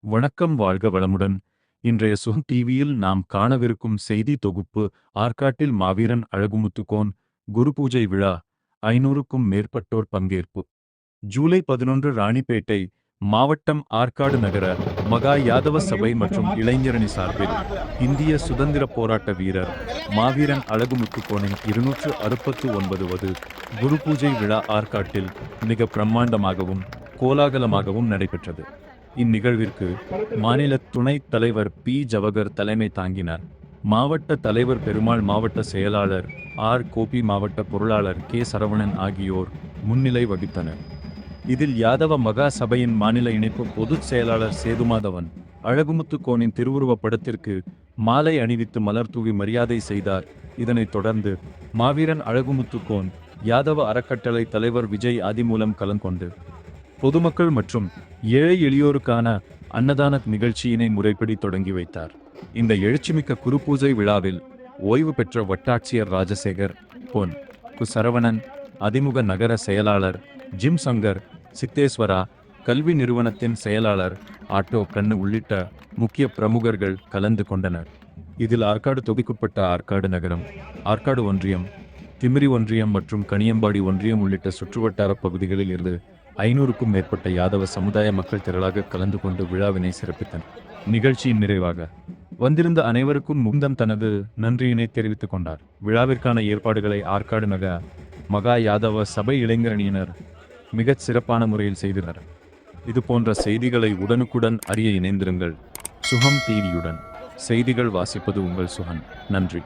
வணக்கம், வாழ்க வளமுடன். இன்றைய சுகம் டிவியில் நாம் காணவிருக்கும் செய்தி தொகுப்பு ஆற்காட்டில் மாவீரன் அழகுமுத்துக்கோன் குரு பூஜை விழா. 500க்கும் மேற்பட்டோர் பங்கேற்பு. ஜூலை 11 ராணிப்பேட்டை மாவட்டம் ஆற்காடு நகர மகா யாதவ சபை மற்றும் இளைஞரணி சார்பில் இந்திய சுதந்திர போராட்ட வீரர் மாவீரன் அழகுமுத்துக்கோனின் 269வது குரு பூஜை விழா ஆற்காட்டில் மிக பிரம்மாண்டமாகவும் கோலாகலமாகவும் நடைபெற்றது. இந்நிகழ்விற்கு மாநில துணைத் தலைவர் பி. ஜவகர் தலைமை தாங்கினார். மாவட்ட தலைவர் பெருமாள், மாவட்ட செயலாளர் ஆர். கோபி, மாவட்ட பொருளாளர் கே. சரவணன் ஆகியோர் முன்னிலை வகித்தனர். இதில் யாதவ மகா சபையின் மாநில இணைப்பு பொதுச் செயலாளர் சேதுமாதவன் அழகுமுத்துக்கோனின் திருவுருவப் படத்திற்கு மாலை அணிவித்து மலர் தூவி மரியாதை செய்தார். இதனைத் தொடர்ந்து மாவீரன் அழகுமுத்துக்கோன் யாதவ அறக்கட்டளை தலைவர் விஜய் ஆதி மூலம் கலந்து பொதுமக்கள் மற்றும் ஏழை எளியோருக்கான அன்னதான நிகழ்ச்சியினை முறைப்படி தொடங்கி வைத்தார். இந்த எழுச்சிமிக்க குருபூஜை விழாவில் ஓய்வு பெற்ற வட்டாட்சியர் ராஜசேகர், பொன். கு. சரவணன், அதிமுக நகர செயலாளர் ஜிம் சங்கர், சித்தேஸ்வரா, கல்வி நிறுவனத்தின் செயலாளர் ஆட்டோ கண்ணு உள்ளிட்ட முக்கிய பிரமுகர்கள் கலந்து கொண்டனர். இதில் ஆற்காடு தொகுதிக்குட்பட்ட ஆற்காடு நகரம், ஆற்காடு ஒன்றியம், திமிரி ஒன்றியம் மற்றும் கனியம்பாடி ஒன்றியம் உள்ளிட்ட சுற்றுவட்டார பகுதிகளில் இருந்து 500க்கும் மேற்பட்ட யாதவ சமுதாய மக்கள் திரளாக கலந்து கொண்டு விழாவினை சிறப்பித்தனர். நிகழ்ச்சியின் நிறைவாக வந்திருந்த அனைவருக்கும் முந்தம் தனது நன்றியினை தெரிவித்துக் கொண்டார். விழாவிற்கான ஏற்பாடுகளை ஆற்காடு நகர மகா யாதவ சபை இளைஞரணியினர் மிகச் சிறப்பான முறையில் செய்தனர். இது போன்ற செய்திகளை உடனுக்குடன் அறிய இணைந்திருங்கள் சுகம் டிவியுடன். செய்திகள் வாசிப்பது உங்கள் சுகன். நன்றி.